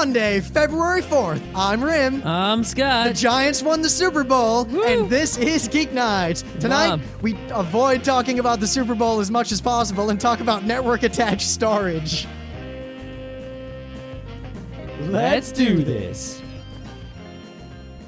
Monday, February 4th. I'm Rim. I'm Scott. The Giants won the Super Bowl, and this is Geeknights. Tonight, we avoid talking about the Super Bowl as much as possible and talk about network-attached storage. Let's do this.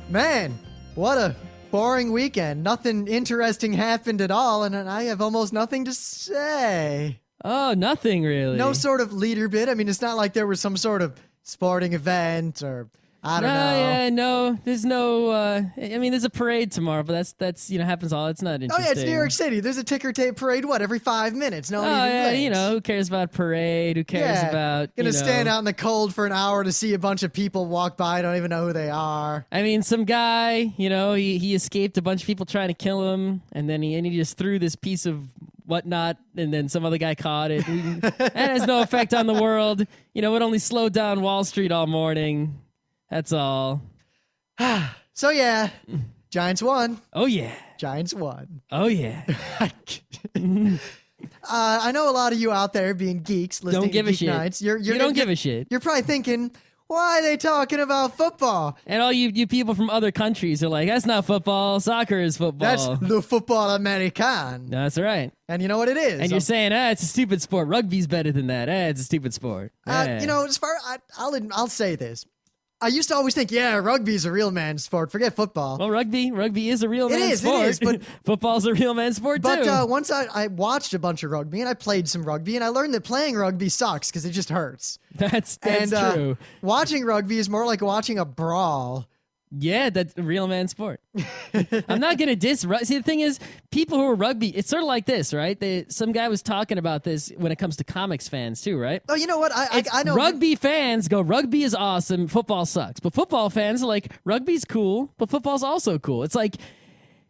Man, what a boring weekend. Nothing interesting happened at all, and I have almost nothing to say. Oh, nothing really. No sort of leader bit. I mean, it's not like there was some sort of sporting event or I don't know. Yeah, no. There's no. I mean, there's a parade tomorrow, but that's happens all. It's not interesting. Oh yeah, it's New York City. There's a ticker tape parade. What, every 5 minutes? No one even yeah, blinks. who cares about parade? Who cares about? Gonna stand out in the cold for an hour to see a bunch of people walk by. Don't even know who they are. I mean, some guy, he escaped a bunch of people trying to kill him, and then he just threw this piece of whatnot, and then some other guy caught it. That has no effect on the world. It only slowed down Wall Street all morning. That's all. So yeah, Giants won. Oh yeah. Giants won. Oh yeah. I know a lot of you out there being geeks listening Don't give to a shit. Geeknights. You don't give a shit. You're probably thinking, why are they talking about football? And all you people from other countries are like, that's not football. Soccer is football. That's the football American. That's right. And you know what it is. And you're saying, it's a stupid sport. Rugby's better than that. It's a stupid sport. As far I'll say this. I used to always think, rugby's a real man's sport. Forget football. Well, rugby is a real man's sport. It is, but football's a real man's sport too. But once I watched a bunch of rugby and I played some rugby and I learned that playing rugby sucks because it just hurts. That's true. Watching rugby is more like watching a brawl. Yeah, that's a real man's sport. I'm not going to diss. See, the thing is, people who are rugby, it's sort of like this, right? Some guy was talking about this when it comes to comics fans too, right? Oh, you know what? I know. Rugby fans go, rugby is awesome, football sucks. But football fans are like, rugby's cool, but football's also cool. It's like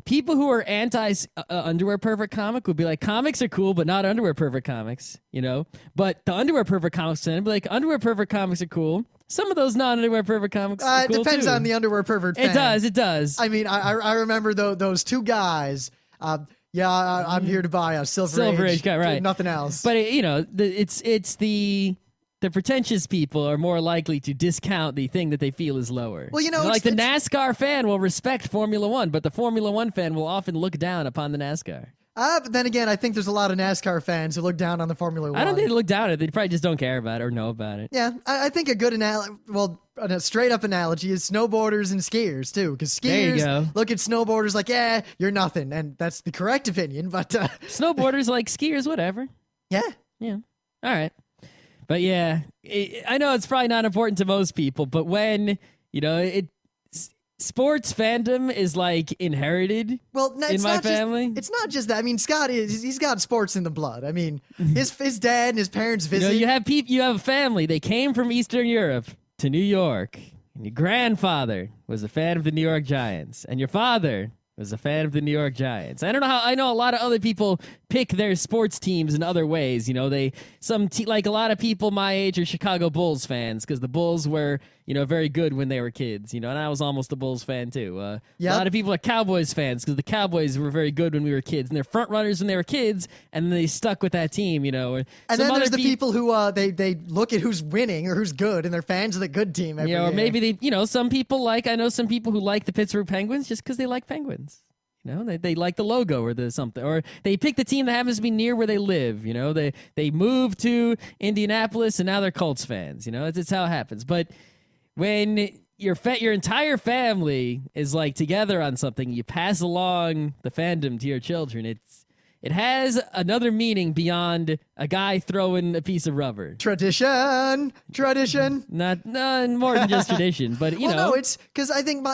people who are anti-underwear pervert comic would be like, comics are cool, but not underwear pervert comics, But the underwear pervert comics fan would be like, underwear pervert comics are cool. Some of those non-underwear pervert comics are cool It depends too. on the underwear pervert fan. It does. I mean, I remember those two guys. I'm here to buy a Silver Age guy, right? Nothing else. But it's the pretentious people are more likely to discount the thing that they feel is lower. Well, like the NASCAR fan will respect Formula One, but the Formula One fan will often look down upon the NASCAR. But then again, I think there's a lot of NASCAR fans who look down on the Formula One. I don't think they look down at it. They probably just don't care about it or know about it. Yeah, I think a good a straight-up analogy is snowboarders and skiers, too. Because skiers look at snowboarders like, you're nothing. And that's the correct opinion, but... Snowboarders like skiers, whatever. Yeah. Yeah. All right. But yeah, I know it's probably not important to most people, but when, sports fandom is like inherited in my family. It's not just that. I mean, Scott he's got sports in the blood. I mean, his dad and his parents visit. You have a family. They came from Eastern Europe to New York. And your grandfather was a fan of the New York Giants, and your father was a fan of the New York Giants. I don't know how. I know a lot of other people pick their sports teams in other ways. Like a lot of people my age are Chicago Bulls fans because the Bulls were, very good when they were kids. And I was almost a Bulls fan too. A lot of people are Cowboys fans because the Cowboys were very good when we were kids, and they're front runners when they were kids, and then they stuck with that team. And then there's the people who they look at who's winning or who's good, and they're fans of the good team every year. Or maybe they, some people I know some people who like the Pittsburgh Penguins just because they like penguins. They like the logo or the something, or they pick the team that happens to be near where they live. They moved to Indianapolis and now they're Colts fans. It's how it happens. But when your entire family is like together on something, you pass along the fandom to your children. It has another meaning beyond a guy throwing a piece of rubber. Tradition. Not more than just tradition, but no, it's because I think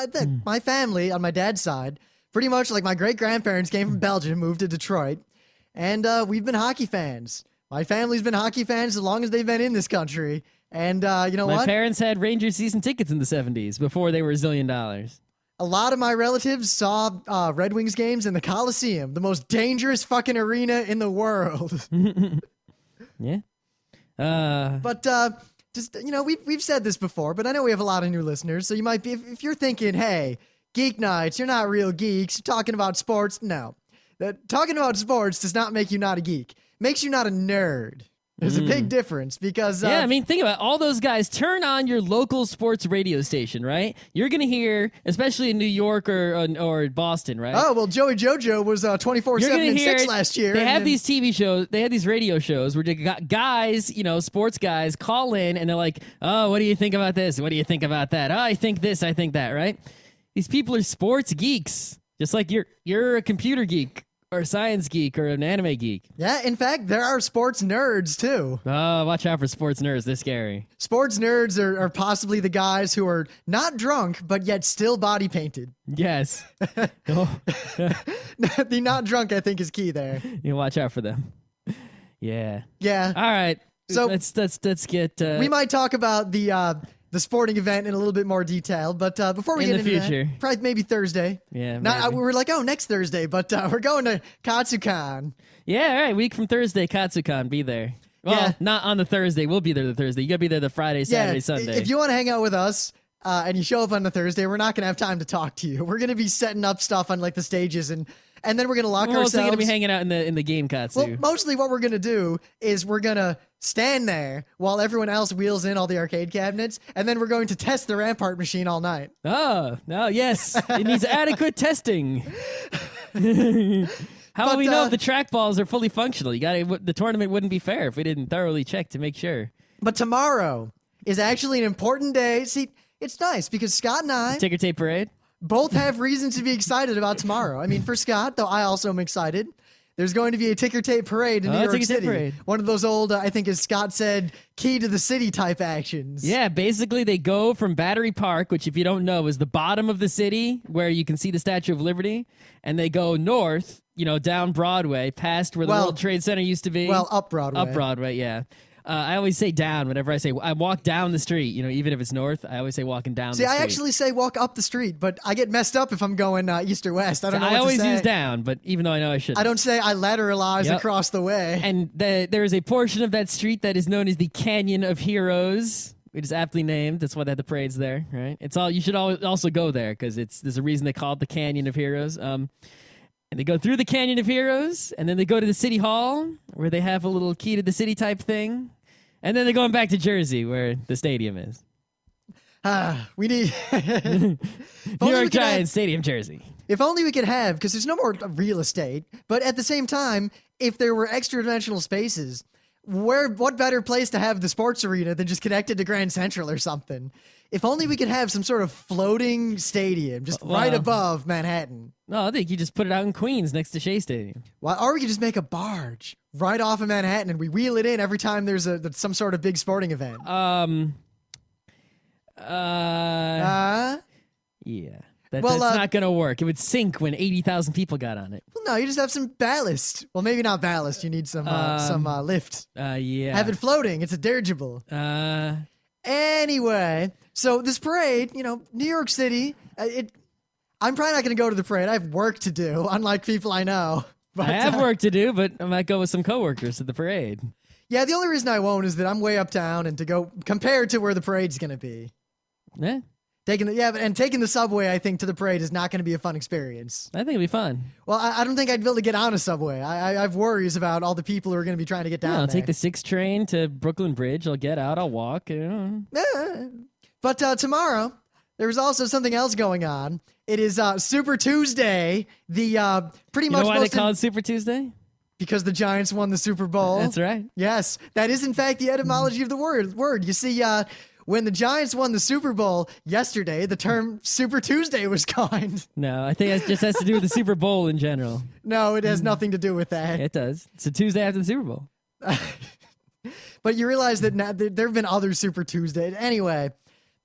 my family on my dad's side. Pretty much like my great-grandparents came from Belgium, moved to Detroit, and we've been hockey fans. My family's been hockey fans as long as they've been in this country. And you know what? My parents had Rangers season tickets in the 70s before they were $1 zillion. A lot of my relatives saw Red Wings games in the Coliseum, the most dangerous fucking arena in the world. Yeah. But just, we've said this before, but I know we have a lot of new listeners, so you might be, if you're thinking, hey, Geeknights, you're not real geeks, you're talking about sports. No. Talking about sports does not make you not a geek. Makes you not a nerd. There's a big difference because Yeah, I mean, think about it. All those guys. Turn on your local sports radio station, right? You're gonna hear, especially in New York or Boston, right? oh well, Joey Jojo was 24/7 and 6 last year. They and have then- these TV shows. They have these radio shows where they got guys, sports guys, call in and they're like, "Oh, what do you think about this? What do you think about that? Oh, I think this. I think that." Right? These people are sports geeks, just like you're a computer geek or a science geek or an anime geek. Yeah, in fact, there are sports nerds too. Oh, watch out for sports nerds. They're scary. Sports nerds are possibly the guys who are not drunk but yet still body painted. Yes. Oh, The not drunk, I think, is key there. you watch out for them. Yeah. Yeah. All right. So- let's get We might talk about the sporting event in a little bit more detail, but before we In get the into future. that, probably maybe Thursday. Yeah, Not, maybe. we were like, oh, next Thursday, but we're going to Katsukan. Yeah, all right. Week from Thursday, Katsukan, be there. Well, Yeah. not on the Thursday. We'll be there the Thursday. You gotta be there the Friday, Saturday, Yeah, Sunday. if you want to hang out with us and you show up on the Thursday, we're not going to have time to talk to you. We're going to be setting up stuff on like the stages, and then we're going to lock We're mostly ourselves. gonna be hanging out in the game Katsu. Well, mostly what we're going to do is we're going to stand there while everyone else wheels in all the arcade cabinets, and then we're going to test the Rampart machine all night. Oh, no, yes. It needs adequate testing. How But, do we know if the trackballs are fully functional? The tournament wouldn't be fair if we didn't thoroughly check to make sure. But tomorrow is actually an important day. See, it's nice because Scott and I Ticker tape parade. both have reason to be excited about tomorrow. I mean, for Scott, though I also am excited. There's going to be a ticker tape parade in New York ticker tape City. parade. One of those old, I think as Scott said, key to the city type actions. Yeah, basically they go from Battery Park, which if you don't know is the bottom of the city where you can see the Statue of Liberty, and they go north, down Broadway, past where the Well- World Trade Center used to be. Well, up Broadway. Up Broadway, yeah. I always say down whenever I say I walk down the street. even if it's north, I always say walking down See, the street. I actually say walk up the street, but I get messed up if I'm going east or west. I don't know what I to always say. use down, but even though I know I shouldn't. I don't say I lateralize Yep. across the way. And there is a portion of that street that is known as the Canyon of Heroes. It is aptly named. That's why they have the parades there, right? It's all. You should also go there because there's a reason they call it the Canyon of Heroes. And they go through the Canyon of Heroes, and then they go to the City Hall where they have a little key to the city type thing, and then they're going back to Jersey where the stadium is. We need New York Giants Stadium, Jersey. If only we could have, because there's no more real estate, but at the same time, if there were extra dimensional spaces, what better place to have the sports arena than just connected to Grand Central or something? If only we could have some sort of floating stadium just right above Manhattan. No, I think you just put it out in Queens next to Shea Stadium. Or we could just make a barge right off of Manhattan and we wheel it in every time there's some sort of big sporting event. Yeah. Well, That's not going to work. It would sink when 80,000 people got on it. Well, no, you just have some ballast. Well, maybe not ballast. You need some lift. Yeah. Have it floating. It's a dirigible. Anyway, so this parade, New York City, I'm probably not going to go to the parade. I have work to do, unlike people I know. But, I have work to do, but I might go with some coworkers to the parade. Yeah, the only reason I won't is that I'm way uptown and to go compared to where the parade's going to be. Yeah. Taking the subway, I think, to the parade is not going to be a fun experience. I think it'll be fun. Well, I don't think I'd be able to get on a subway. I have worries about all the people who are going to be trying to get down I'll there. take the 6 train to Brooklyn Bridge. I'll get out. I'll walk. But tomorrow, there's also something else going on. It is Super Tuesday. The pretty You much know why they most call it Super Tuesday? because the Giants won the Super Bowl. That's right. Yes, that is in fact the etymology of the word. You see, when the Giants won the Super Bowl yesterday, the term Super Tuesday was coined. No, I think it just has to do with the Super Bowl in general. No, it has nothing to do with that. It does. It's a Tuesday after the Super Bowl. But you realize that now there have been other Super Tuesdays. Anyway,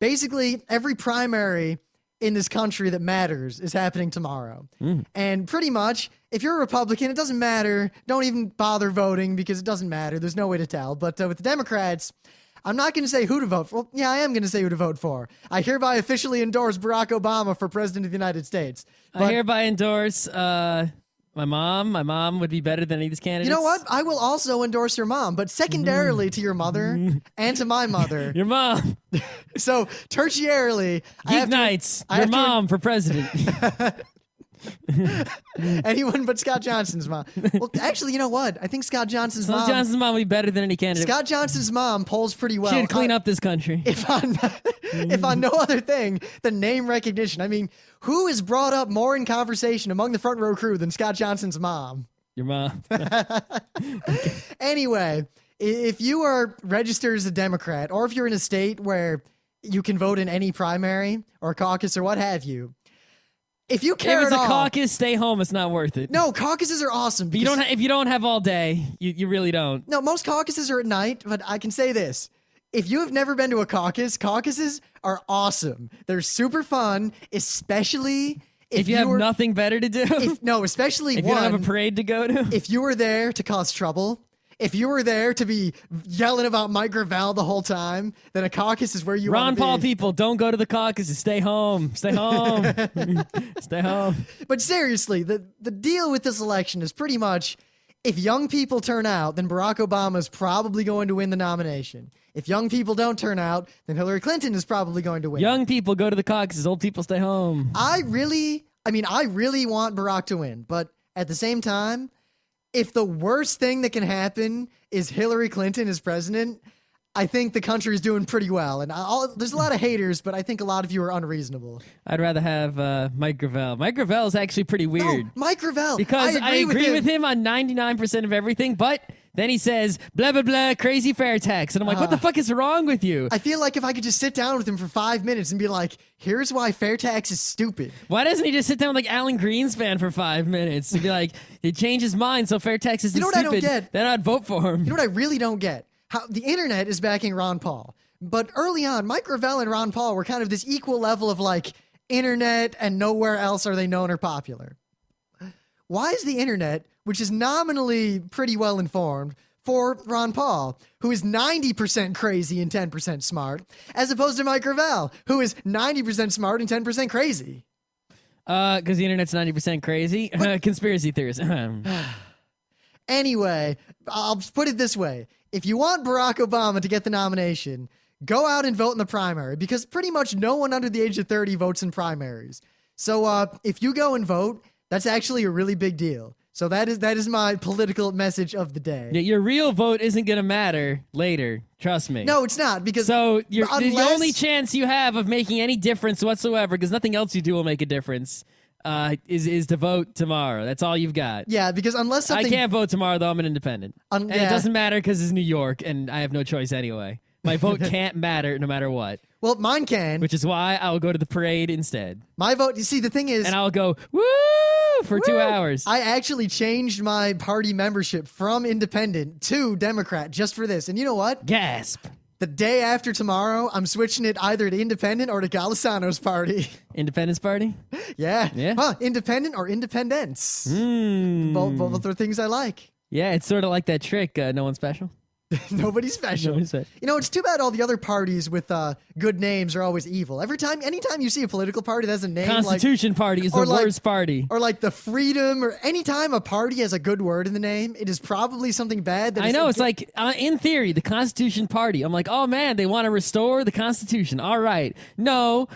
basically every primary in this country that matters is happening tomorrow. And pretty much, if you're a Republican, it doesn't matter. Don't even bother voting because it doesn't matter. There's no way to tell. But with the Democrats, I'm not going to say who to vote for. Well, yeah, I am going to say who to vote for. I hereby officially endorse Barack Obama for President of the United States. I hereby endorse my mom. My mom would be better than any of these candidates. You know what? I will also endorse your mom, but secondarily to your mother and to my mother. Your mom. So tertiarily, Geeknights. Your mom for president. Anyone but Scott Johnson's mom. Well, actually, you know what? I think Scott Johnson's Scott mom. Johnson's mom would be better than any candidate. Scott Johnson's mom polls pretty well. She'd clean up this country. If on no other thing than name recognition. I mean, who is brought up more in conversation among the front row crew than Scott Johnson's mom? Your mom. Anyway, if you are registered as a Democrat, or if you're in a state where you can vote in any primary or caucus or what have you, if you care If it's at a all, caucus, stay home. It's not worth it. no, caucuses are awesome. But if you don't have all day, you really don't. No, most caucuses are at night, but I can say this. If you have never been to a caucus, caucuses are awesome. They're super fun, especially If you have nothing better to do. Especially if you don't have a parade to go to. if you were there to cause trouble, if you were there to be yelling about Mike Gravel the whole time, then a caucus is where you Ron want to Paul be. people, don't go to the caucuses. Stay home. Stay home. Stay home. But seriously, the deal with this election is pretty much, if young people turn out, then Barack Obama is probably going to win the nomination. If young people don't turn out, then Hillary Clinton is probably going to win. Young people go to the caucuses. Old people stay home. I really want Barack to win, but at the same time, if the worst thing that can happen is Hillary Clinton as president, I think the country is doing pretty well. And there's a lot of haters, but I think a lot of you are unreasonable. I'd rather have Mike Gravel. Mike Gravel is actually pretty weird. No, Mike Gravel. Because I agree with him on 99% of everything, but then he says, blah, blah, blah, crazy fair tax. And I'm like, what the fuck is wrong with you? I feel like if I could just sit down with him for 5 minutes and be like, here's why fair tax is stupid. Why doesn't he just sit down with like Alan Greenspan for 5 minutes and be like, he changed his mind, so fair tax isn't what I stupid. don't get? Then I'd vote for him. You know what I really don't get? How the internet is backing Ron Paul. But early on, Mike Gravel and Ron Paul were kind of this equal level of like internet and nowhere else are they known or popular. Why is the internet, which is nominally pretty well informed, for Ron Paul, who is 90% crazy and 10% smart, as opposed to Mike Gravel, who is 90% smart and 10% crazy? Because the internet's 90% crazy. Conspiracy theories. Anyway, I'll put it this way. If you want Barack Obama to get the nomination, go out and vote in the primary, because pretty much no one under the age of 30 votes in primaries. So if you go and vote, that's actually a really big deal. So that is my political message of the day. Yeah, your real vote isn't going to matter later. Trust me. No, it's not, because So the unless- only chance you have of making any difference whatsoever, because nothing else you do will make a difference, is to vote tomorrow. That's all you've got. Yeah, because unless something... I can't vote tomorrow, though. I'm an independent. And it yeah. doesn't matter because it's New York, and I have no choice anyway. My vote can't matter no matter what, Well, mine can. which is why I'll go to the parade instead. My vote... You see, the thing is... And I'll go, woo, for 2 hours. I actually changed my party membership from independent to Democrat just for this. And you know what? Gasp. The day after tomorrow, I'm switching it either to independent or to Golisano's party. Independence Party? Yeah. Yeah. Huh, independent or independence. Both are things I like. Yeah, it's sort of like that trick, no one special. Nobody's special. Nobody's special. You know, it's too bad all the other parties with good names are always evil. Anytime you see a political party that has a name Constitution Party is the or like- worst party. or like the Freedom, or anytime a party has a good word in the name, it is probably something bad. That I is know, it's like, in theory, the Constitution Party. I'm like, oh man, they want to restore the Constitution. All right. No,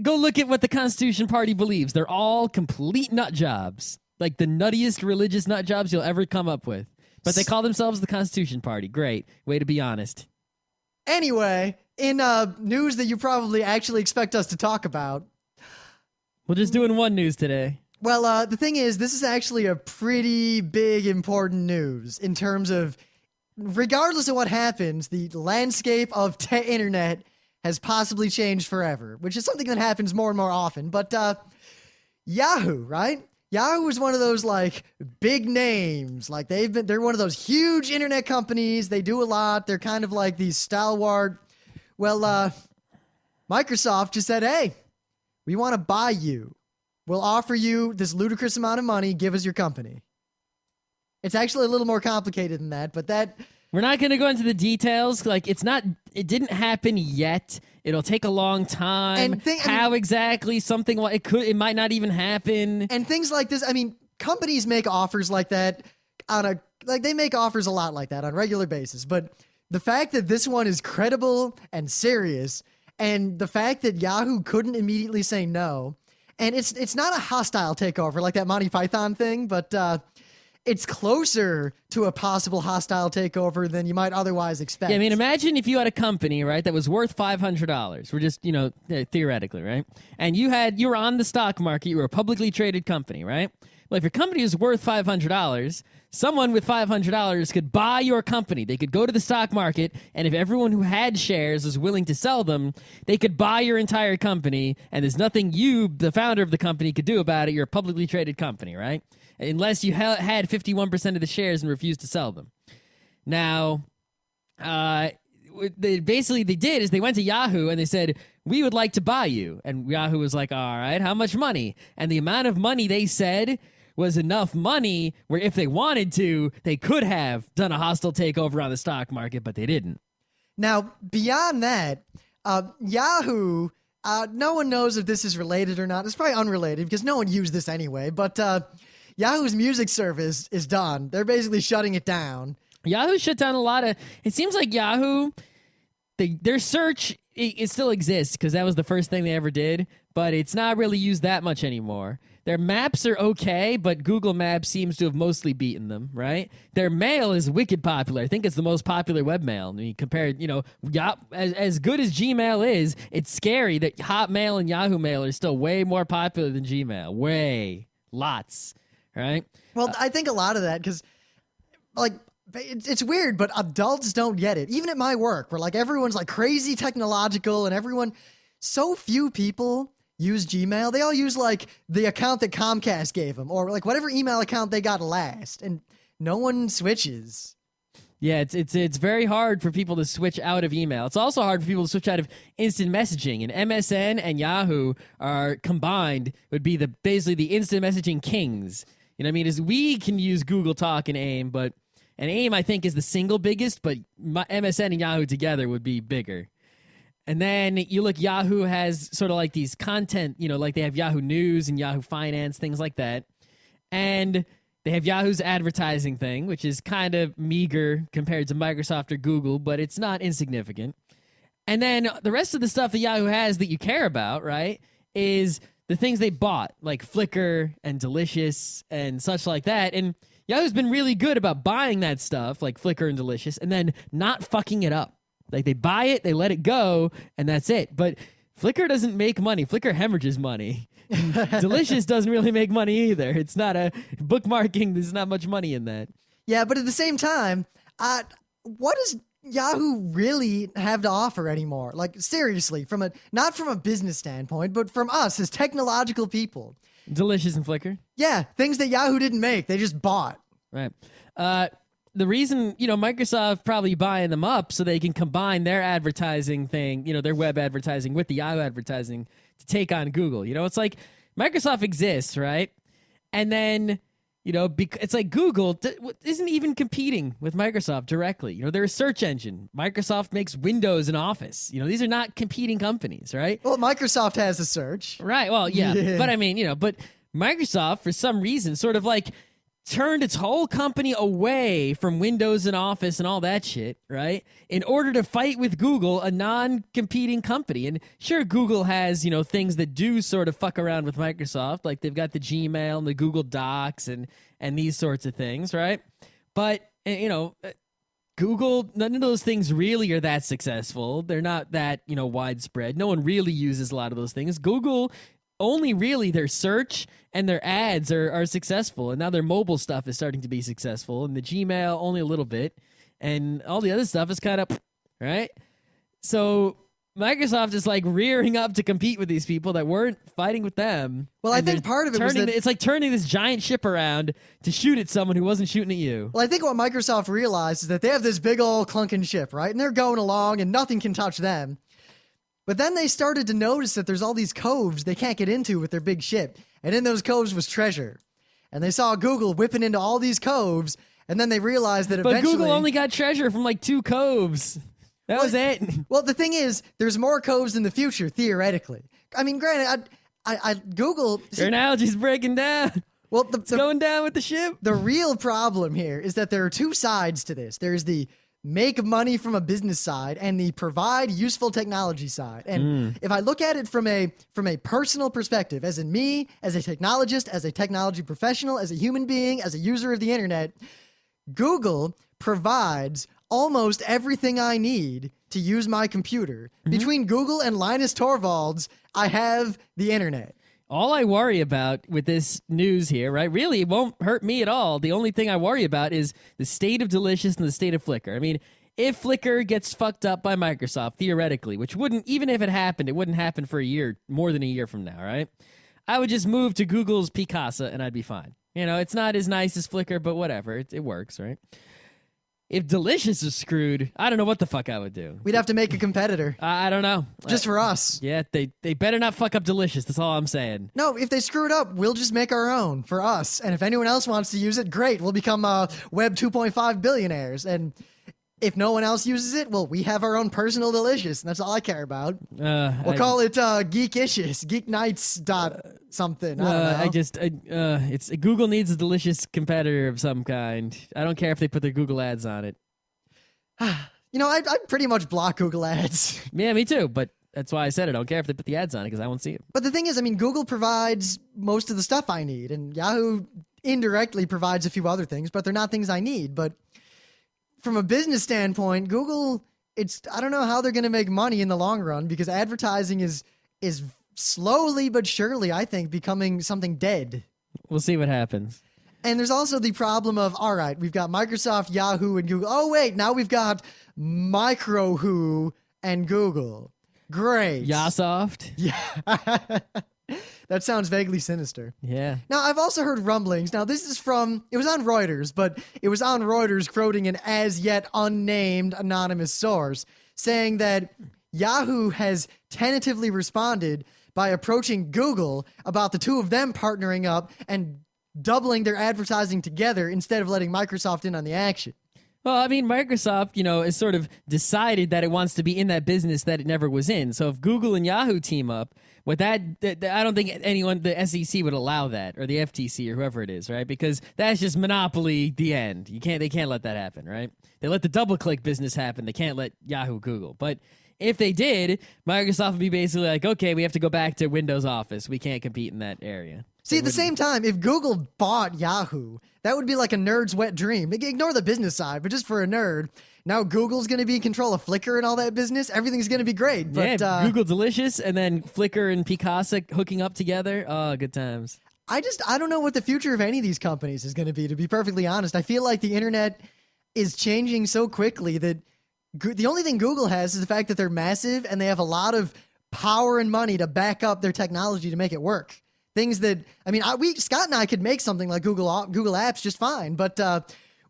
go look at what the Constitution Party believes. They're all complete nut jobs. Like the nuttiest religious nut jobs you'll ever come up with. But they call themselves the Constitution Party. Great. Way to be honest. Anyway, in news that you probably actually expect us to talk about, We're just doing one news today. well, the thing is, this is actually a pretty big, important news in terms of, regardless of what happens, the landscape of internet has possibly changed forever, which is something that happens more and more often. But Yahoo, right? Yahoo is one of those like big names. Like they're one of those huge internet companies. They do a lot. They're kind of like these stalwart. Well, Microsoft just said, "Hey, we want to buy you. We'll offer you this ludicrous amount of money. Give us your company." It's actually a little more complicated than that, but We're not going to go into the details. Like, it didn't happen yet. It'll take a long time. And How exactly something like it might not even happen. and things like this. I mean, companies make offers like that they make offers a lot like that on a regular basis. But the fact that this one is credible and serious, and the fact that Yahoo couldn't immediately say no, And it's not a hostile takeover like that Monty Python thing, but it's closer to a possible hostile takeover than you might otherwise expect. Yeah, I mean, imagine if you had a company, right, that was worth $500. We're just, theoretically, right? And you were on the stock market, you were a publicly traded company, right? Well, if your company is worth $500, someone with $500 could buy your company. They could go to the stock market, and if everyone who had shares was willing to sell them, they could buy your entire company, and there's nothing you, the founder of the company, could do about it. You're a publicly traded company, right? Unless you had 51% of the shares and refused to sell them. Now, they did is they went to Yahoo and they said, we would like to buy you. And Yahoo was like, all right, how much money? And the amount of money they said was enough money where if they wanted to, they could have done a hostile takeover on the stock market, but they didn't. Now, beyond that, Yahoo, no one knows if this is related or not. It's probably unrelated because no one used this anyway, but Yahoo's music service is done. They're basically shutting it down. Yahoo shut down a lot of... It seems like Yahoo, their search, it still exists because that was the first thing they ever did, but it's not really used that much anymore. Their maps are okay, but Google Maps seems to have mostly beaten them, right? Their mail is wicked popular. I think it's the most popular webmail. I mean, compared, as good as Gmail is, it's scary that Hotmail and Yahoo Mail are still way more popular than Gmail. Way. Lots. Right? Well, I think a lot of that because, it's weird, but adults don't get it. Even at my work, where everyone's crazy technological and so few people use Gmail. They all use the account that Comcast gave them or whatever email account they got last, and no one switches. Yeah, it's very hard for people to switch out of email. It's also hard for people to switch out of instant messaging. And MSN and Yahoo are combined would be basically the instant messaging kings. You know what I mean? Is we can use Google Talk and AIM, and AIM I think is the single biggest, but MSN and Yahoo together would be bigger. And then you look, Yahoo has sort of these content, they have Yahoo News and Yahoo Finance, things like that. And they have Yahoo's advertising thing, which is kind of meager compared to Microsoft or Google, but it's not insignificant. And then the rest of the stuff that Yahoo has that you care about, right, is the things they bought, like Flickr and Delicious and such like that. And Yahoo's been really good about buying that stuff, like Flickr and Delicious, and then not fucking it up. They buy it, they let it go, and that's it. But Flickr doesn't make money. Flickr hemorrhages money. Delicious doesn't really make money either. It's not bookmarking. There's not much money in that. Yeah, but at the same time, what does Yahoo really have to offer anymore? Seriously, not from a business standpoint, but from us as technological people. Delicious and Flickr? Yeah, things that Yahoo didn't make, they just bought. Right. The reason, Microsoft probably buying them up so they can combine their advertising thing, their web advertising with the Yahoo advertising to take on Google. It's like Microsoft exists, right? And then, it's like Google isn't even competing with Microsoft directly. They're a search engine. Microsoft makes Windows and Office. These are not competing companies, right? Well, Microsoft has a search. Right. Well, yeah. But I mean, but Microsoft, for some reason, sort of turned its whole company away from Windows and Office and all that shit, right? In order to fight with Google, a non-competing company. And sure, Google has, things that do sort of fuck around with Microsoft. Like they've got the Gmail and the Google Docs and these sorts of things, right? But, Google, none of those things really are that successful. They're not that, widespread. No one really uses a lot of those things. Google, only really their search and their ads are successful, and now their mobile stuff is starting to be successful, and the Gmail only a little bit, and all the other stuff is kind of, right? So Microsoft is rearing up to compete with these people that weren't fighting with them. Well, I think part of it was that it's like turning this giant ship around to shoot at someone who wasn't shooting at you. Well, I think what Microsoft realized is that they have this big old clunking ship, right? And they're going along and nothing can touch them. But then they started to notice that there's all these coves they can't get into with their big ship. And in those coves was treasure. And they saw Google whipping into all these coves, and then they realized that eventually... But Google only got treasure from 2 coves. That was it. Well, the thing is, there's more coves in the future, theoretically. I mean, granted, Google... Your analogy's breaking down. Well, it's going down with the ship. The real problem here is that there are 2 sides to this. There's the make money from a business side and the provide useful technology side. And if I look at it from a personal perspective, as in me, as a technologist, as a technology professional, as a human being, as a user of the internet, Google provides almost everything I need to use my computer. Between Google and Linus Torvalds, I have the internet. All I worry about with this news here, right, really it won't hurt me at all. The only thing I worry about is the state of Delicious and the state of Flickr. I mean, if Flickr gets fucked up by Microsoft, theoretically, which wouldn't, even if it happened, it wouldn't happen for a year, more than a year from now, right? I would just move to Google's Picasa and I'd be fine. You know, it's not as nice as Flickr, but whatever, it works, right? If Delicious is screwed, I don't know what the fuck I would do. We'd have to make a competitor. I don't know. Just for us. Yeah, they better not fuck up Delicious. That's all I'm saying. No, if they screw it up, we'll just make our own for us. And if anyone else wants to use it, great. We'll become Web 2.5 billionaires. And if no one else uses it, well, we have our own personal Delicious. And that's all I care about. We'll call it Geekishous. Geeknights dot something. I don't know. It's Google needs a Delicious competitor of some kind. I don't care if they put their Google ads on it. You know, I pretty much block Google ads. Yeah, me too. But that's why I said it. I don't care if they put the ads on it because I won't see it. But the thing is, I mean, Google provides most of the stuff I need, and Yahoo indirectly provides a few other things, but they're not things I need. But from a business standpoint, Google, I don't know how they're going to make money in the long run because advertising is slowly but surely, I think, becoming something dead. We'll see what happens. And there's also the problem of, all right, we've got Microsoft, Yahoo, and Google. Oh, wait, now we've got MicroWho and Google. Great. Yasoft? Yeah. That sounds vaguely sinister. Yeah. Now, I've also heard rumblings. Now, this is it was on Reuters, but it was on Reuters quoting an as yet unnamed anonymous source saying that Yahoo has tentatively responded by approaching Google about the two of them partnering up and doubling their advertising together instead of letting Microsoft in on the action. Well, I mean, Microsoft, has sort of decided that it wants to be in that business that it never was in. So if Google and Yahoo team up, with that, I don't think anyone, the SEC would allow that, or the FTC, or whoever it is, right? Because that's just monopoly. The end. They can't let that happen, right? They let the DoubleClick business happen. They can't let Yahoo, Google. But if they did, Microsoft would be basically like, okay, we have to go back to Windows Office. We can't compete in that area. See, at the same time, if Google bought Yahoo, that would be like a nerd's wet dream. Ignore the business side, but just for a nerd, now Google's going to be in control of Flickr and all that business. Everything's going to be great. But, yeah, Google Delicious and then Flickr and Picasa hooking up together. Oh, good times. I don't know what the future of any of these companies is going to be perfectly honest. I feel like the internet is changing so quickly that the only thing Google has is the fact that they're massive and they have a lot of power and money to back up their technology to make it work. Things that, I mean, Scott and I could make something like Google Apps just fine, but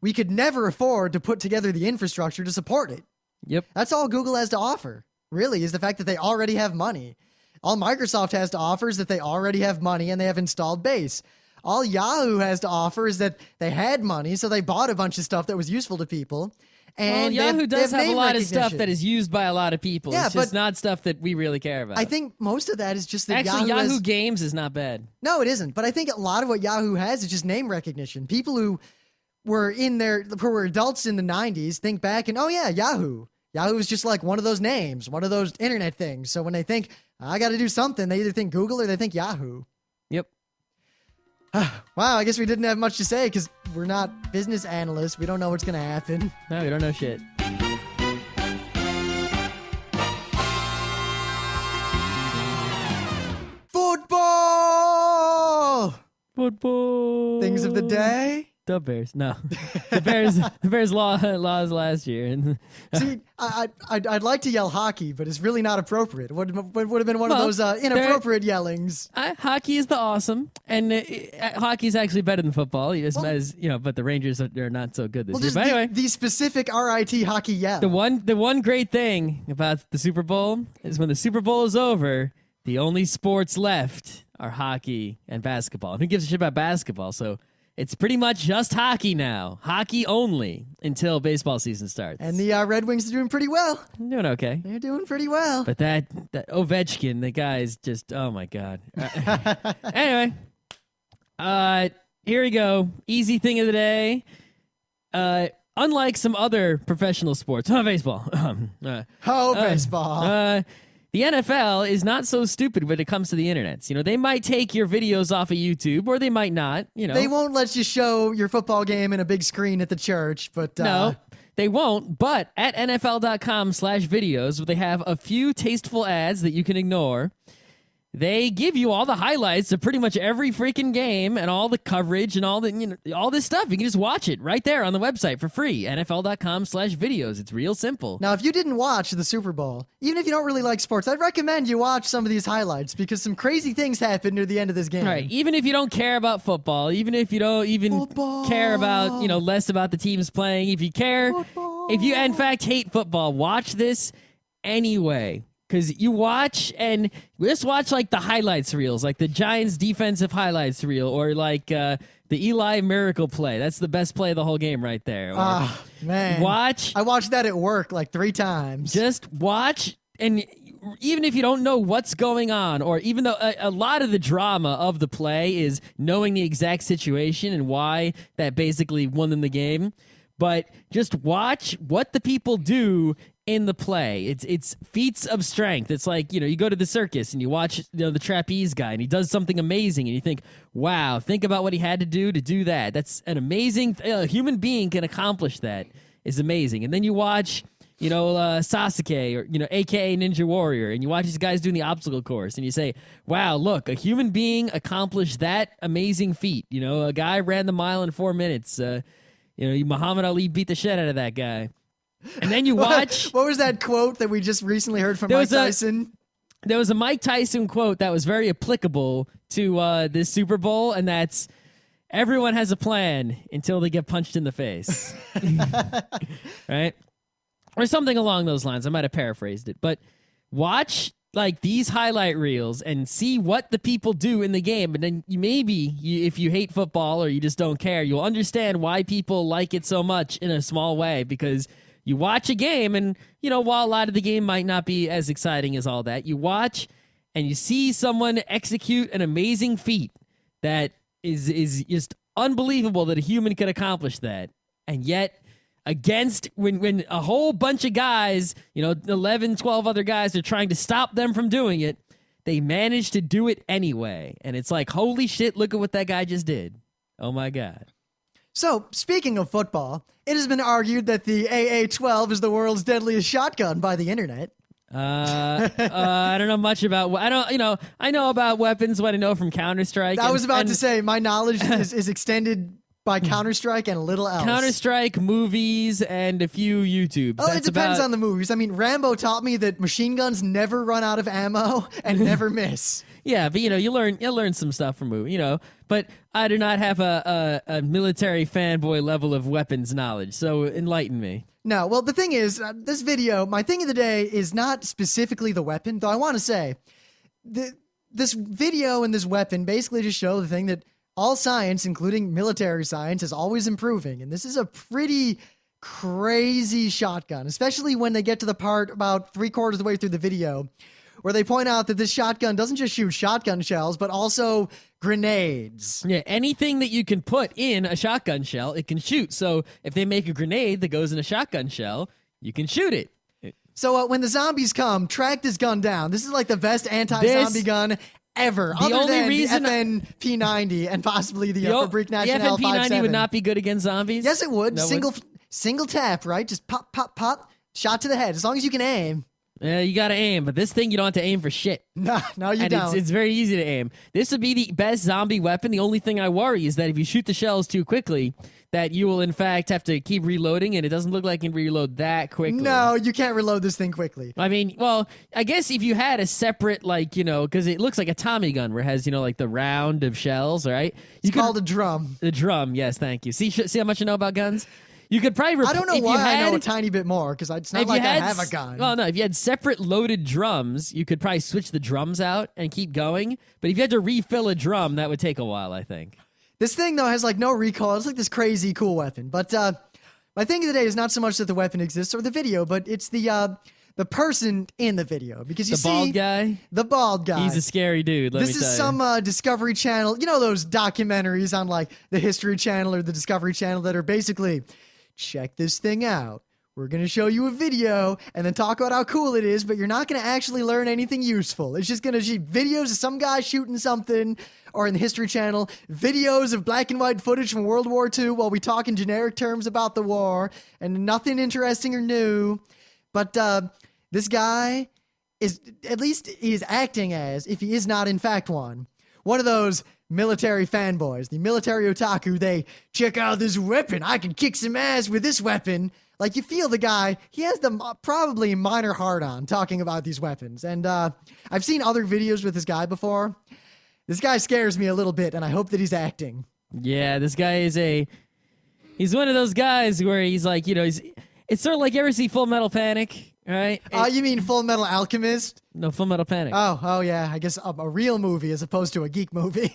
we could never afford to put together the infrastructure to support it. Yep. That's all Google has to offer, really, is the fact that they already have money. All Microsoft has to offer is that they already have money and they have installed base. All Yahoo has to offer is that they had money, so they bought a bunch of stuff that was useful to people. And Yahoo does have a lot of stuff that is used by a lot of people. Yeah, it's just not stuff that we really care about. I think most of that is just that Actually, Yahoo Yahoo Games is not bad. No, it isn't. But I think a lot of what Yahoo has is just name recognition. People who were adults in the 90s think back and, oh yeah, Yahoo. Yahoo is just like one of those names, one of those internet things. So when they think, I got to do something, they either think Google or they think Yahoo. Yep. Wow, I guess we didn't have much to say because we're not business analysts. We don't know what's going to happen. No, we don't know shit. Football! Things of the day? The Bears. No. The Bears lost last year. See, I'd like to yell hockey, but it's really not appropriate. It would have been one of those inappropriate yellings. Hockey is the awesome, and hockey is actually better than football. But the Rangers are not so good this year. But anyway, the specific RIT hockey yell. The one great thing about the Super Bowl is when the Super Bowl is over, the only sports left are hockey and basketball. And who gives a shit about basketball? So it's pretty much just hockey now. Hockey only until baseball season starts. And the Red Wings are doing pretty well. Doing okay. They're doing pretty well. But that Ovechkin, the guy is just, oh my God. Anyway, here we go. Easy thing of the day. unlike some other professional sports, baseball. Baseball. The NFL is not so stupid when it comes to the internet. You know, they might take your videos off of YouTube, or they might not. You know, They won't let you show your football game in a big screen at the church, but no, they won't. But at NFL.com/videos, where they have a few tasteful ads that you can ignore, they give you all the highlights of pretty much every freaking game and all the coverage and all the all this stuff. You can just watch it right there on the website for free. NFL.com/videos. It's real simple. Now, if you didn't watch the Super Bowl, even if you don't really like sports, I'd recommend you watch some of these highlights because some crazy things happen near the end of this game. Right. Even if you don't care about football, even if you don't even care about, less about the teams playing, if you care, if you in fact hate football, watch this anyway. Because you watch and just watch like the highlights reels, like the Giants defensive highlights reel, or like the Eli miracle play. That's the best play of the whole game right there. Man. Watch. I watched that at work like 3 times. Just watch, and even if you don't know what's going on, or even though a lot of the drama of the play is knowing the exact situation and why that basically won them the game, but just watch what the people do in the play. It's feats of strength. It's like, you go to the circus and you watch the trapeze guy and he does something amazing and you think, wow, think about what he had to do that. That's an amazing a human being can accomplish that. Is amazing. And then you watch Sasuke, or aka Ninja Warrior, and you watch these guys doing the obstacle course and you say, wow, look, a human being accomplished that amazing feat. A guy ran the mile in 4 minutes. Muhammad Ali beat the shit out of that guy. And then you watch. What was that quote that we just recently heard from Mike Tyson? There was a Mike Tyson quote that was very applicable to this Super Bowl, and that's, everyone has a plan until they get punched in the face. Right? Or something along those lines. I might have paraphrased it. But watch like these highlight reels and see what the people do in the game. And then if you hate football or you just don't care, you'll understand why people like it so much in a small way, because you watch a game and, while a lot of the game might not be as exciting as all that, you watch and you see someone execute an amazing feat that is just unbelievable that a human could accomplish that. And yet, against when a whole bunch of guys, 11, 12 other guys are trying to stop them from doing it, they manage to do it anyway. And it's like, holy shit, look at what that guy just did. Oh my God. So, speaking of football, it has been argued that the AA-12 is the world's deadliest shotgun by the internet. I don't know much about. I know about weapons. What I know from Counter-Strike. I was about to say my knowledge is extended by Counter-Strike and a little else. Counter-Strike, movies, and a few YouTubes. Oh, it depends on the movies. I mean, Rambo taught me that machine guns never run out of ammo and never miss. Yeah, but you learn some stuff from movie, But I do not have a military fanboy level of weapons knowledge, so enlighten me. No, well, the thing is, this video, my thing of the day is not specifically the weapon, though I want to say, this video and this weapon basically just show the thing that all science, including military science, is always improving, and this is a pretty crazy shotgun, especially when they get to the part about 3/4 of the way through the video, where they point out that this shotgun doesn't just shoot shotgun shells, but also grenades. Yeah, anything that you can put in a shotgun shell, it can shoot. So if they make a grenade that goes in a shotgun shell, you can shoot it. So when the zombies come, track this gun down. This is like the best anti-zombie gun ever. The only reason the FN P90 and possibly the Fabrique Nationale the FN P90 would not be good against zombies? Yes, it would. No, Single tap, right? Just pop, pop, pop. Shot to the head. As long as you can aim. Yeah, you gotta aim, but this thing you don't have to aim for shit. No, you don't. It's very easy to aim. This would be the best zombie weapon. The only thing I worry is that if you shoot the shells too quickly, that you will in fact have to keep reloading, and it doesn't look like you can reload that quickly. No, you can't reload this thing quickly. I mean, well, I guess if you had a separate, because it looks like a Tommy gun where it has, like the round of shells, right? It's called a drum. The drum, yes, thank you. See how much you know about guns? You could probably. I don't know why I know a tiny bit more, because it's not like I have a gun. Well, no, if you had separate loaded drums, you could probably switch the drums out and keep going. But if you had to refill a drum, that would take a while, I think. This thing, though, has no recoil. It's like this crazy cool weapon. But my thing of the day is not so much that the weapon exists or the video, but it's the person in the video. Because the bald guy? The bald guy. He's a scary dude, let me tell you. This is some Discovery Channel, those documentaries on the History Channel or the Discovery Channel that are basically check this thing out. We're going to show you a video and then talk about how cool it is, but you're not going to actually learn anything useful. It's just going to be videos of some guy shooting something, or in the History Channel, videos of black and white footage from World War II while we talk in generic terms about the war, and nothing interesting or new. But this guy is, at least he's acting as, if he is not in fact one of those military fanboys, the military otaku. They check out this weapon. I can kick some ass with this weapon. Like, you feel the guy, he has the probably minor hard-on talking about these weapons. And I've seen other videos with this guy before. This guy scares me a little bit, and I hope that he's acting. Yeah, this guy is he's one of those guys where he's like, it's sort of like, you ever see Full Metal Panic, right? You mean Full Metal Alchemist? No, Full Metal Panic. Oh yeah, I guess a real movie as opposed to a geek movie.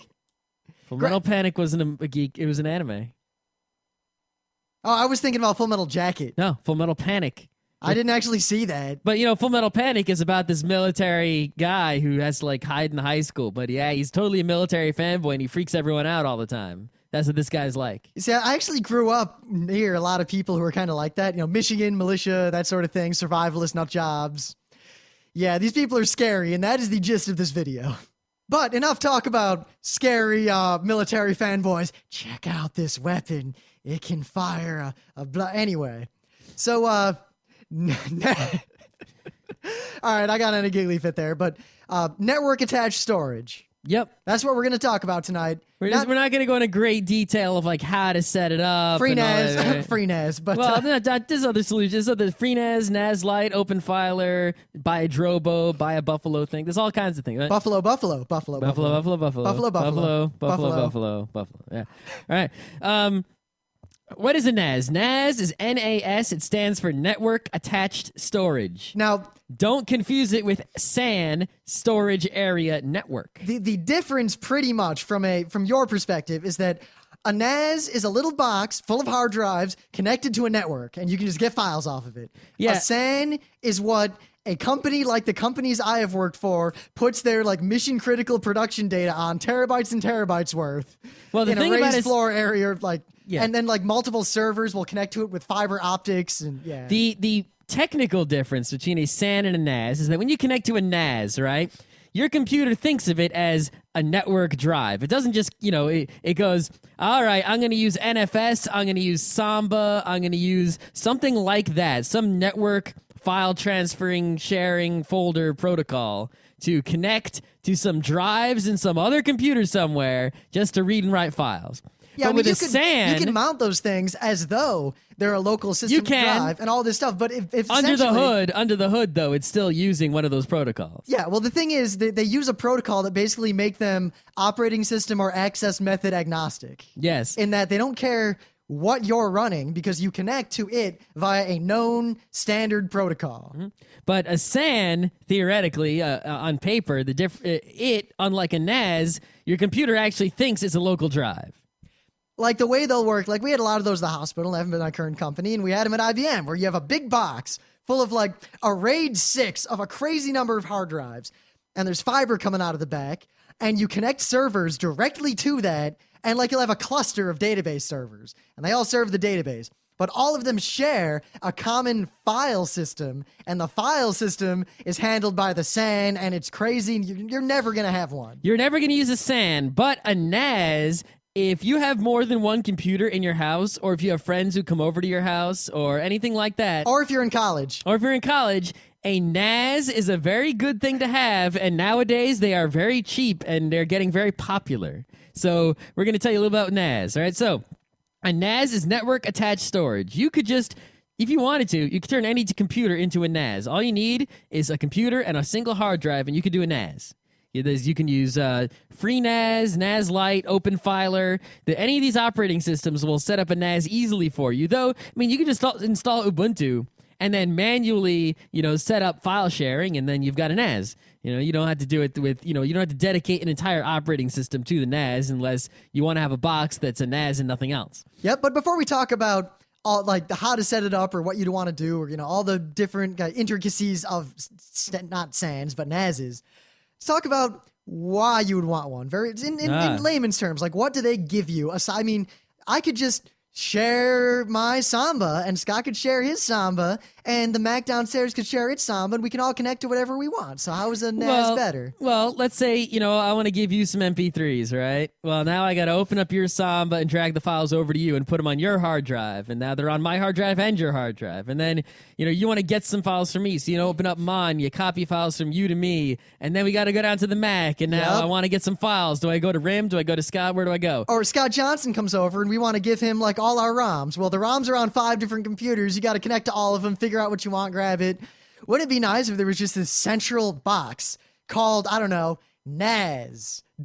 Full Metal Panic wasn't a geek, it was an anime. Oh, I was thinking about Full Metal Jacket. No, Full Metal Panic. I didn't actually see that. But, Full Metal Panic is about this military guy who has to, hide in high school. But, yeah, he's totally a military fanboy, and he freaks everyone out all the time. That's what this guy's like. See, I actually grew up near a lot of people who are kind of like that. Michigan, militia, that sort of thing, survivalist nut jobs. Yeah, these people are scary, and that is the gist of this video. But enough talk about scary military fanboys. Check out this weapon. It can fire anyway. So, all right, I got on a giggly fit there, but network attached storage. Yep. That's what we're going to talk about tonight. We're not going to go into great detail of how to set it up. Free NAS, free NAS. But there's other solutions. There's other free NAS, NAS Lite, Open Filer, buy a Drobo, buy a Buffalo thing. There's all kinds of things. Right? Buffalo. Yeah. All right. What is a NAS? NAS is N.A.S. It stands for Network Attached Storage. Now, don't confuse it with S.A.N, Storage Area Network. The difference, pretty much from your perspective, is that a NAS is a little box full of hard drives connected to a network, and you can just get files off of it. Yeah. A S.A.N is what a company like the companies I have worked for puts their mission critical production data on, terabytes and terabytes worth. Well, the in thing a about raised it is, floor area, Yeah. And then multiple servers will connect to it with fiber optics, and yeah. The technical difference between a S.A.N and a NAS is that when you connect to a NAS, right, your computer thinks of it as a network drive. It doesn't just, it goes, all right, I'm going to use NFS, I'm going to use Samba, I'm going to use something like that, some network file transferring, sharing folder protocol to connect to some drives in some other computer somewhere just to read and write files. Yeah, but with you S.A.N, you can mount those things as though they're a local system drive and all this stuff. But if under the hood, though, it's still using one of those protocols. Yeah, well, the thing is, they use a protocol that basically make them operating system or access method agnostic. Yes. In that they don't care what you're running because you connect to it via a known standard protocol. Mm-hmm. But a S.A.N, theoretically, on paper, unlike a NAS, your computer actually thinks it's a local drive. The way they'll work, we had a lot of those at the hospital, I haven't been at my current company, and we had them at IBM, where you have a big box full of a RAID 6 of a crazy number of hard drives, and there's fiber coming out of the back, and you connect servers directly to that, and you'll have a cluster of database servers, and they all serve the database. But all of them share a common file system, and the file system is handled by the S.A.N, and it's crazy, and you're never going to have one. You're never going to use a S.A.N, but a NAS, if you have more than one computer in your house, or if you have friends who come over to your house, or anything like that. Or if you're in college. A NAS is a very good thing to have, and nowadays they are very cheap, and they're getting very popular. So we're going to tell you a little about NAS, all right? So a NAS is Network Attached Storage. You could just, if you wanted to, you could turn any computer into a NAS. All you need is a computer and a single hard drive, and you could do a NAS. You can use free NAS, NAS Lite, Open Filer. Any of these operating systems will set up a NAS easily for you. Though, you can just install Ubuntu and then manually, set up file sharing, and then you've got a NAS. You don't have to do it with, you don't have to dedicate an entire operating system to the NAS unless you want to have a box that's a NAS and nothing else. Yep, but before we talk about all how to set it up or what you'd want to do, or all the different intricacies of not S.A.Ns but NASs, let's talk about why you would want one. In layman's terms, what do they give you? I could just share my Samba, and Scott could share his Samba, and the Mac downstairs could share its Samba, and we can all connect to whatever we want. So how is a NAS better? Well, let's say, I want to give you some MP3s, right? Well, now I got to open up your Samba and drag the files over to you and put them on your hard drive. And now they're on my hard drive and your hard drive. And then, you want to get some files from me. So, open up mine, you copy files from you to me. And then we got to go down to the Mac. And now I want to get some files. Do I go to RIM? Do I go to Scott? Where do I go? Or Scott Johnson comes over and we want to give him like all our ROMs. Well, the ROMs are on 5 different computers. You got to connect to all of them, figure out what you want, grab it. Wouldn't it be nice if there was just this central box called, I don't know, NAS.local,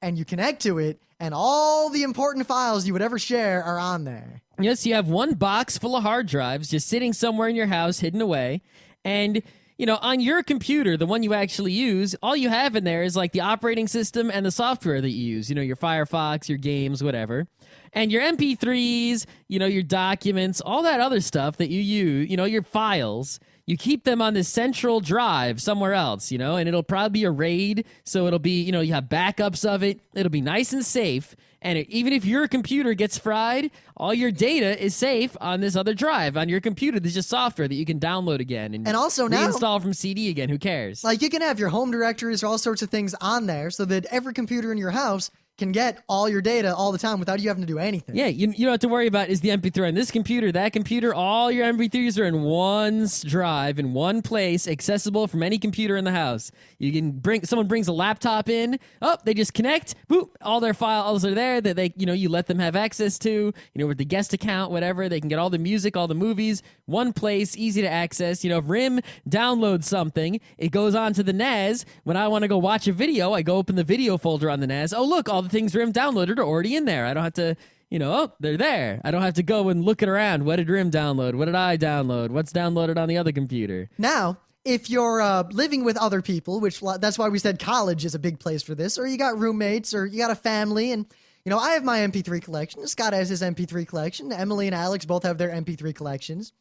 and you connect to it and all the important files you would ever share are on there? Yes, you have one box full of hard drives just sitting somewhere in your house hidden away. And on your computer, the one you actually use, all you have in there is like the operating system and the software that you use, your Firefox, your games, whatever. And your MP3s, your documents, all that other stuff that you use, your files, you keep them on this central drive somewhere else, and it'll probably be a RAID. So it'll be, you have backups of it. It'll be nice and safe. And even if your computer gets fried, all your data is safe on this other drive. On your computer, there's just software that you can download again and also now reinstall from CD again. Who cares? Like, you can have your home directories or all sorts of things on there so that every computer in your house can get all your data all the time without you having to do anything. Yeah, you don't have to worry about is the MP3 on this computer, that computer. All your MP3s are in one drive, in one place, accessible from any computer in the house. You can someone brings a laptop in, they just connect, boop, all their files are there that they, you let them have access to, with the guest account, whatever. They can get all the music, all the movies, one place, easy to access. If RIM downloads something, it goes on to the NAS. When I want to go watch a video, I go open the video folder on the NAS. Oh, look, all the things RIM downloaded are already in there. I don't have to, they're there. I don't have to go and look it around. What did RIM download? What did I download? What's downloaded on the other computer? Now, if you're living with other people, which that's why we said college is a big place for this, or you got roommates, or you got a family, and I have my MP3 collection. Scott has his MP3 collection. Emily and Alex both have their MP3 collections.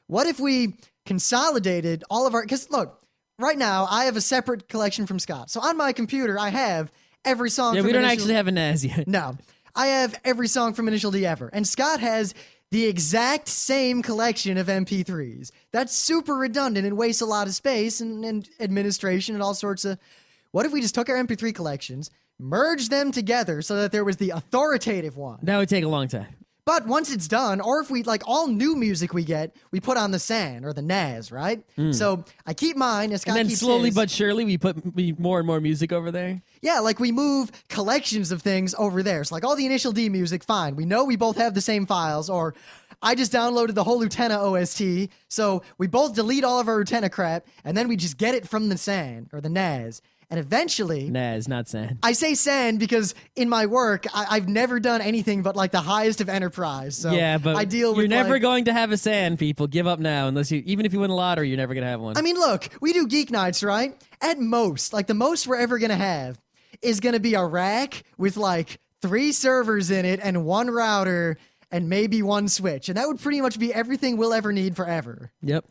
What if we consolidated all of our? Because look, right now I have a separate collection from Scott. So on my computer, I have every song. Yeah, from we don't actually have a NAS yet. No, I have every song from Initial D ever, and Scott has the exact same collection of MP3s. That's super redundant and wastes a lot of space and administration and all sorts of. What if we just took our MP3 collections, merged them together so that there was the authoritative one? That would take a long time. But once it's done, or if we, like, all new music we get, we put on the S.A.N or the N.A.S, right? So I keep mine, and Scott And then keeps slowly his. but surely we put more and more music over there. Yeah, like we move collections of things over there. So like all the Initial D music, fine. We know we both have the same files, or I just downloaded the whole Lieutenant OST, so we both delete all of our Lieutenant crap, and then we just get it from the S.A.N or the N.A.S. And eventually... NAS, not S.A.N. I say S.A.N because in my work, I've never done anything but like the highest of enterprise. So yeah, but I deal with you're never going to have a S.A.N, people. Give up now. Even if you win the lottery, you're never going to have one. I mean, look, we do Geeknights, right? At most, like the most we're ever going to have is going to be a rack with like 3 servers in it and 1 router and maybe 1 switch. And that would pretty much be everything we'll ever need forever. Yep.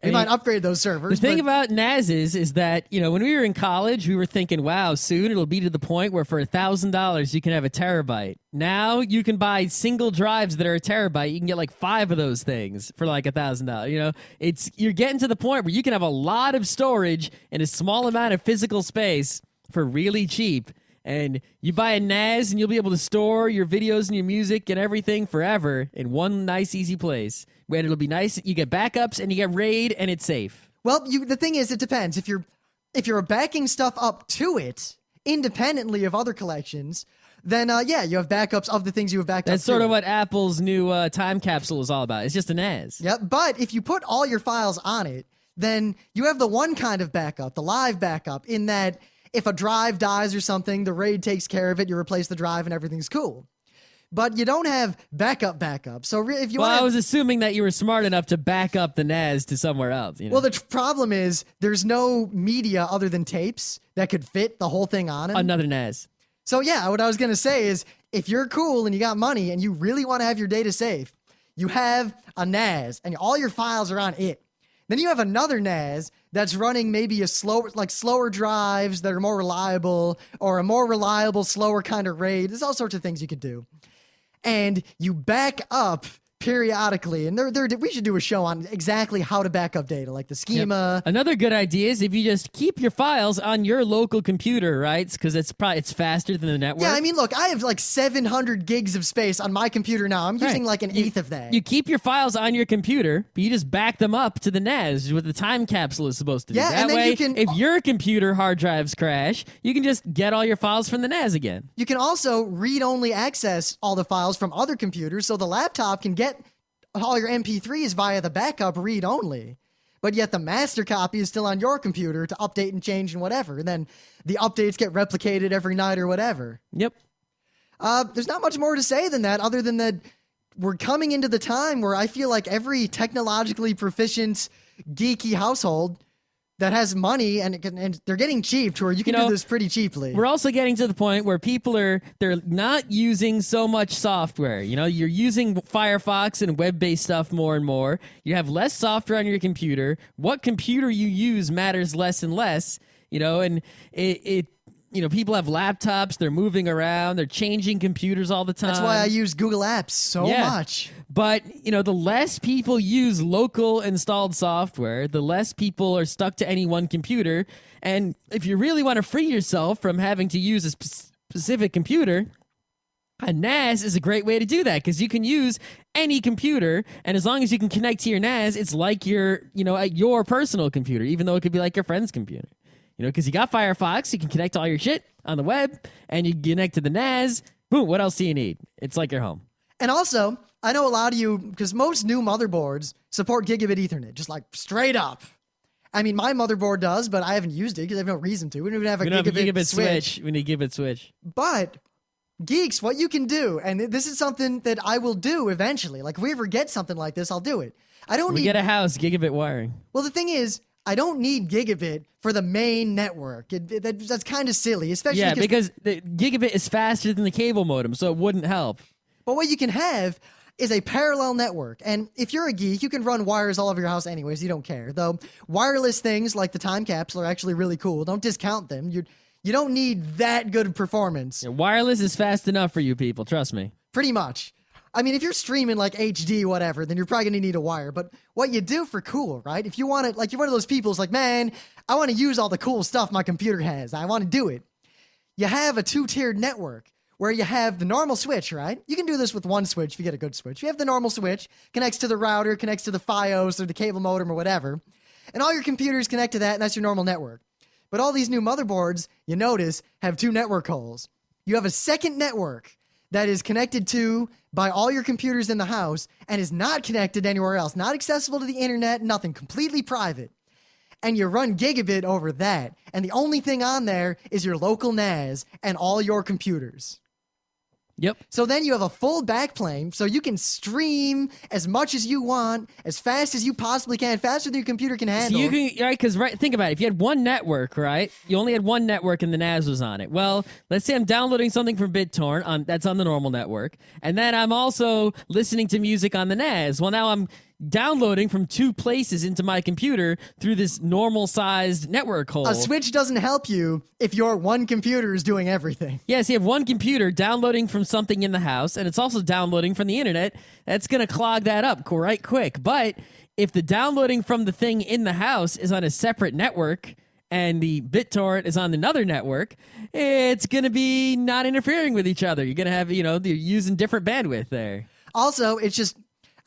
We might upgrade those servers. The thing about NAS is that, when we were in college, we were thinking, wow, soon it'll be to the point where for $1,000 you can have a terabyte. Now you can buy single drives that are a terabyte. You can get like 5 of those things for like $1,000. You're getting to the point where you can have a lot of storage in a small amount of physical space for really cheap. And you buy a NAS and you'll be able to store your videos and your music and everything forever in one nice, easy place. Where it'll be nice. You get backups and you get RAID and it's safe. Well, the thing is, it depends. If you're backing stuff up to it independently of other collections, then yeah, you have backups of the things you have backed up to. That's sort of what Apple's new time capsule is all about. It's just a NAS. Yep, but if you put all your files on it, then you have the one kind of backup, the live backup, in that if a drive dies or something, the RAID takes care of it, you replace the drive and everything's cool. But you don't have backup. So if you I was assuming that you were smart enough to back up the NAS to somewhere else. Well, the problem is there's no media other than tapes that could fit the whole thing on it. Another NAS. So yeah, what I was going to say is if you're cool and you got money and you really want to have your data safe, you have a NAS and all your files are on it. Then you have another NAS that's running maybe slower drives that are more reliable, or a more reliable, slower kind of RAID. There's all sorts of things you could do. and you back up periodically. And we should do a show on exactly how to back up data, like the schema. Another good idea is if you just keep your files on your local computer, right? Because it's faster than the network. Yeah, I mean, look, I have like 700 gigs of space on my computer now. I'm using like an eighth of that. You keep your files on your computer, but you just back them up to the NAS, what the time capsule is supposed to do. Yeah, that and then way, you can, if your computer hard drives crash, you can just get all your files from the NAS again. You can also read-only access all the files from other computers, so the laptop can get all your MP3s via the backup read-only. But yet the master copy is still on your computer to update and change and whatever. And then the updates get replicated every night or whatever. Yep. There's not much more to say than that, other than that we're coming into the time where I feel like every technologically proficient, geeky household that has money and they're getting cheap to where you can do this pretty cheaply. We're also getting to the point where people they're not using so much software. You're using Firefox and web-based stuff more and more. You have less software on your computer. What computer you use matters less and less. And people have laptops, they're moving around, they're changing computers all the time. That's why I use Google Apps so much. But, the less people use local installed software, the less people are stuck to any one computer. And if you really want to free yourself from having to use a specific computer, a NAS is a great way to do that because you can use any computer, and as long as you can connect to your NAS, it's like your personal computer, even though it could be like your friend's computer. Because you got Firefox, you can connect all your shit on the web, and you connect to the NAS. Boom, what else do you need? It's like your home. And also, I know a lot of you, because most new motherboards support gigabit Ethernet, just like straight up. I mean, my motherboard does, but I haven't used it because I have no reason to. We don't even have a gigabit switch. We need a gigabit switch. But, geeks, what you can do, and this is something that I will do eventually. Like, if we ever get something like this, I'll do it. We get a house, gigabit wiring. Well, the thing is, I don't need gigabit for the main network. That's kind of silly, especially because the gigabit is faster than the cable modem, so it wouldn't help. But what you can have is a parallel network. And if you're a geek, you can run wires all over your house anyways. You don't care. Though wireless things like the time capsule are actually really cool. Don't discount them. You don't need that good performance. Yeah, wireless is fast enough for you people. Trust me. Pretty much. I mean, if you're streaming like HD, whatever, then you're probably going to need a wire. But what you do for cool, right? If you want it, like you're one of those people who's like, man, I want to use all the cool stuff my computer has. I want to do it. You have a two-tiered network where you have the normal switch, right? You can do this with one switch if you get a good switch. You have the normal switch, connects to the router, connects to the Fios or the cable modem or whatever. And all your computers connect to that, and that's your normal network. But all these new motherboards, you notice, have two network holes. You have a second network that is connected to by all your computers in the house and is not connected anywhere else, not accessible to the internet, nothing, completely private. And you run gigabit over that. And the only thing on there is your local NAS and all your computers. Yep. So then you have a full backplane, so you can stream as much as you want, as fast as you possibly can, faster than your computer can handle. So think about it. If you had one network, right? You only had one network and the NAS was on it. Well, let's say I'm downloading something from BitTorrent that's on the normal network, and then I'm also listening to music on the NAS. Well, now I'm downloading from two places into my computer through this normal-sized network hole. A switch doesn't help you if your one computer is doing everything. Yes, you have one computer downloading from something in the house, and it's also downloading from the internet. That's going to clog that up right quick. But if the downloading from the thing in the house is on a separate network and the BitTorrent is on another network, it's going to be not interfering with each other. You're going to have, they're using different bandwidth there. Also, it's just,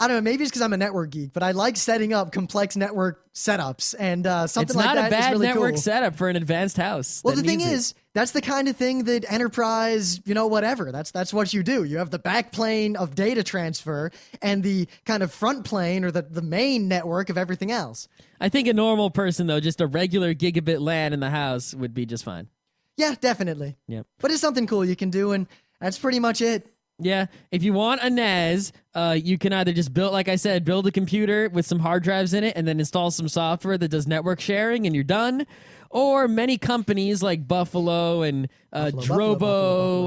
I don't know, maybe it's because I'm a network geek, but I like setting up complex network setups, and something like that is really cool. It's not a bad network setup for an advanced house. Well, the thing is, that's the kind of thing that enterprise, whatever, that's what you do. You have the back plane of data transfer and the kind of front plane or the main network of everything else. I think a normal person, though, just a regular gigabit LAN in the house would be just fine. Yeah, definitely. Yep. But it's something cool you can do, and that's pretty much it. Yeah, if you want a NAS, you can either just build a computer with some hard drives in it and then install some software that does network sharing and you're done. Or many companies like Buffalo and Drobo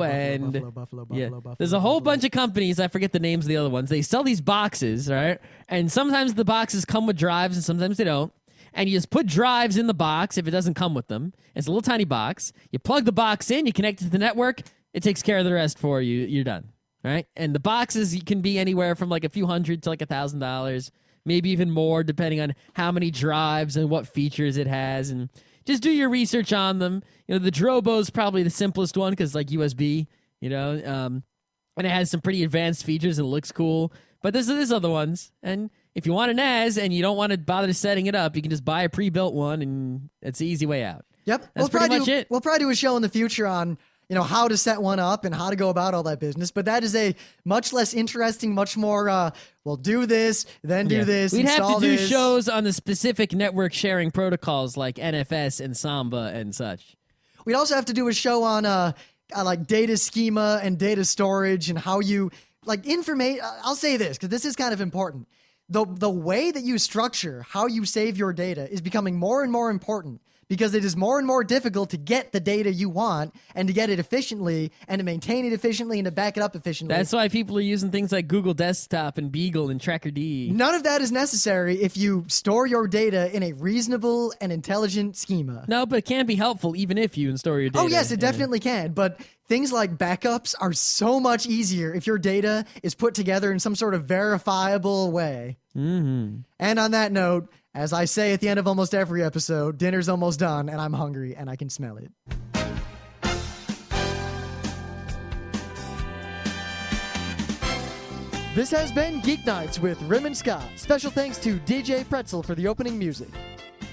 there's a whole bunch of companies, I forget the names of the other ones. They sell these boxes, right? And sometimes the boxes come with drives and sometimes they don't. And you just put drives in the box if it doesn't come with them. It's a little tiny box. You plug the box in, you connect it to the network, it takes care of the rest for you. You're done. right? And the boxes can be anywhere from like a few hundred to like $1,000, maybe even more, depending on how many drives and what features it has. And just do your research on them. The Drobo's probably the simplest one because like USB, and it has some pretty advanced features and it looks cool. But there's other ones. And if you want an N.A.S. and you don't want to bother setting it up, you can just buy a pre-built one, and it's the easy way out. Yep. That's pretty much it. We'll probably do a show in the future on, how to set one up and how to go about all that business. But that is a much less interesting, much more, we'll do this, then do this, We'd have to do this. shows on the specific network sharing protocols like N.F.S. and Samba and such. We'd also have to do a show on like data schema and data storage and how you, I'll say this because this is kind of important. The way that you structure how you save your data is becoming more and more important because it is more and more difficult to get the data you want and to get it efficiently and to maintain it efficiently and to back it up efficiently. That's why people are using things like Google Desktop and Beagle and Tracker D. None of that is necessary if you store your data in a reasonable and intelligent schema. No, but it can be helpful even if you store your data. Oh, yes, it definitely can. But things like backups are so much easier if your data is put together in some sort of verifiable way. Mm-hmm. And on that note, as I say at the end of almost every episode, dinner's almost done and I'm hungry and I can smell it. This has been Geek Nights with Rim and Scott. Special thanks to DJ Pretzel for the opening music.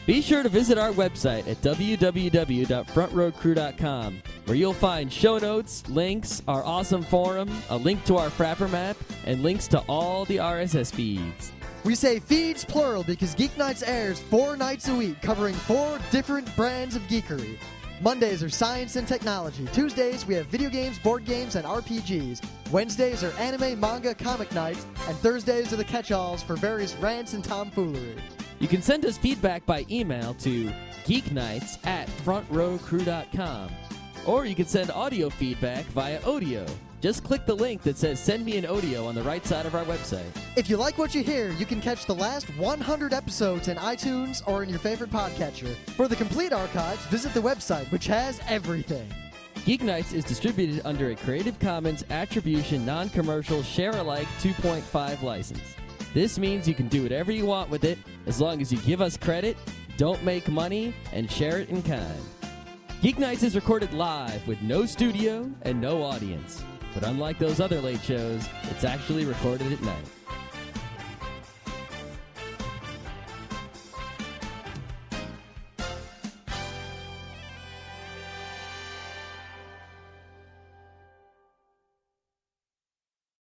Be sure to visit our website at www.frontrowcrew.com, where you'll find show notes, links, our awesome forum, a link to our Frapper map, and links to all the RSS feeds. We say feeds plural because Geek Nights airs 4 nights a week, covering 4 different brands of geekery. Mondays are science and technology. Tuesdays, we have video games, board games, and RPGs. Wednesdays are anime, manga, comic nights. And Thursdays are the catch-alls for various rants and tomfoolery. You can send us feedback by email to geeknights@frontrowcrew.com. Or you can send audio feedback via Odeo. Just click the link that says Send Me an Audio on the right side of our website. If you like what you hear, you can catch the last 100 episodes in iTunes or in your favorite podcatcher. For the complete archives, visit the website, which has everything. Geeknights is distributed under a Creative Commons Attribution Non-Commercial Share-alike 2.5 license. This means you can do whatever you want with it as long as you give us credit, don't make money, and share it in kind. Geeknights is recorded live with no studio and no audience. But unlike those other late shows, it's actually recorded at night.